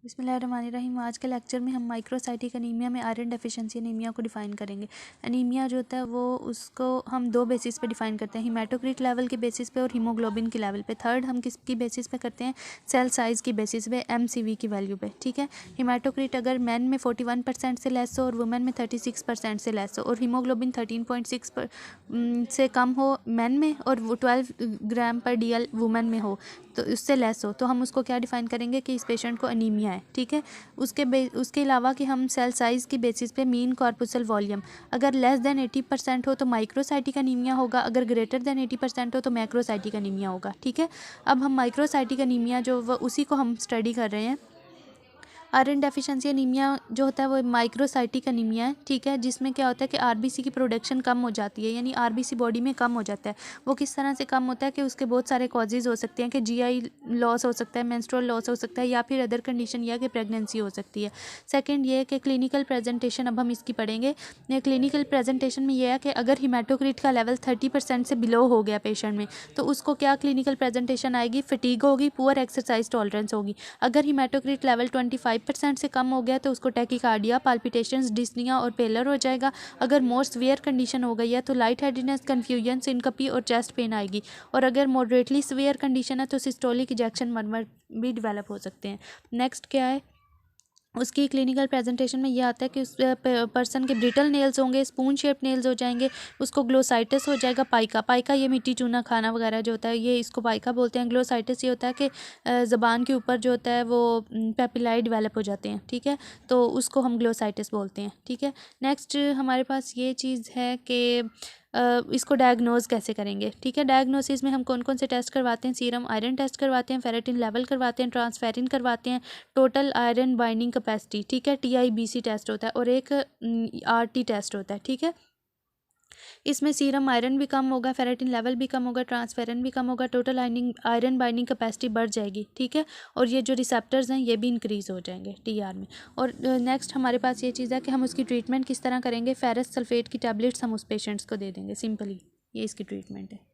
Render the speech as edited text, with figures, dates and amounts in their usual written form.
बिस्मिल्लाहिर्रहमानिर्रहीम। आज के लेक्चर में हम माइक्रोसाइटिक एनीमिया में आयरन डेफिशिएंसी एनीमिया को डिफ़ाइन करेंगे। एनीमिया जो होता है वो उसको हम दो बेसिस पे डिफ़ाइन करते हैं, हिमेटोक्रिट लेवल के बेसिस पे और हीमोग्लोबिन के लेवल पे। थर्ड हम किसकी बेसिस पे करते हैं, सेल साइज़ की बेसिस पे, MCV की वैल्यू पे। ठीक है, हिमेटोक्रिट अगर मैन में 41% से लेस हो और वुमेन में 36% से लेस हो, और हीमोग्लोबिन 13.6 से कम हो मैन में और वो 12 ग्राम पर DL वुमेन में हो, तो उससे लेस हो, तो हम उसको क्या डिफ़ाइन करेंगे कि इस पेशेंट को अनीमिया है। ठीक है, उसके अलावा कि हम सेल साइज़ की बेसिस पे मीन कॉर्पुसल वॉल्यूम अगर लेस देन 80% हो तो माइक्रोसाइटिक अनीमिया होगा, अगर ग्रेटर देन 80% हो तो मैक्रोसाइटिक अनीमिया होगा। ठीक है, अब हम माइक्रोसाइटिक अनीमिया जो उसी को हम स्टडी कर रहे हैं। आयरन डेफिशिएंसी एनीमिया जो होता है वो माइक्रोसाइटिक एनीमिया है। ठीक है, जिसमें क्या होता है कि आरबीसी की प्रोडक्शन कम हो जाती है, यानी आरबीसी बॉडी में कम हो जाता है। वो किस तरह से कम होता है कि उसके बहुत सारे कॉजेज़ हो सकते हैं कि जीआई लॉस हो सकता है, मेंस्ट्रुअल लॉस हो सकता है, या फिर अदर कंडीशन या कि प्रेगनेंसी हो सकती है। सेकेंड ये है कि क्लिनिकल प्रेजेंटेशन अब हम इसकी पढ़ेंगे। क्लिनिकल प्रेजेंटेशन में यह है कि अगर हिमेटोक्रिट का लेवल 30% से बिलो हो गया पेशेंट में, तो उसको क्या क्लिनिकल प्रेजेंटेशन आएगी, फटीग होगी, पुअर एक्सरसाइज टॉलरेंस होगी। अगर हिमेटोक्रिट लेवल 25% से कम हो गया तो उसको टैकीकार्डिया, पाल्पिटेशंस, डिस्निया और पेलर हो जाएगा। अगर मोर सीवियर कंडीशन हो गई है तो लाइट हेडेडनेस, कन्फ्यूजन, सिनकपी और चेस्ट पेन आएगी। और अगर मॉडरेटली सीवियर कंडीशन है तो सिस्टोलिक इजेक्शन मरमर भी डेवलप हो सकते हैं। नेक्स्ट क्या है, उसकी क्लिनिकल प्रेजेंटेशन में यह आता है कि उस पर्सन के ब्रिटल नेल्स होंगे, स्पून शेप नेल्स हो जाएंगे, उसको ग्लोसाइटिस हो जाएगा। पाइका ये मिट्टी चूना खाना वगैरह जो होता है, ये इसको पाइका बोलते हैं। ग्लोसाइटिस ये होता है कि ज़बान के ऊपर जो होता है वो पेपिलाई डेवलप हो जाते हैं। ठीक है, तो उसको हम ग्लोसाइटिस बोलते हैं। ठीक है, नेक्स्ट हमारे पास ये चीज़ है कि इसको डायग्नोज कैसे करेंगे। ठीक है, डायग्नोसिस में हम कौन कौन से टेस्ट करवाते हैं, सीरम आयरन टेस्ट करवाते हैं, फेरेटिन लेवल करवाते हैं, ट्रांसफेरिन करवाते हैं, टोटल आयरन बाइंडिंग कैपेसिटी। ठीक है, TIBC टेस्ट होता है और एक RT टेस्ट होता है। ठीक है, इसमें सीरम आयरन भी कम होगा, फेरेटिन लेवल भी कम होगा, ट्रांसफेरन भी कम होगा, टोटल आयरन बाइंडिंग कैपेसिटी बढ़ जाएगी। ठीक है, और ये जो रिसेप्टर्स हैं ये भी इंक्रीज़ हो जाएंगे TR में। और नेक्स्ट हमारे पास ये चीज़ है कि हम उसकी ट्रीटमेंट किस तरह करेंगे। फेरस सल्फेट की टैबलेट्स हम उस पेशेंट्स को दे देंगे सिंपली, ये इसकी ट्रीटमेंट है।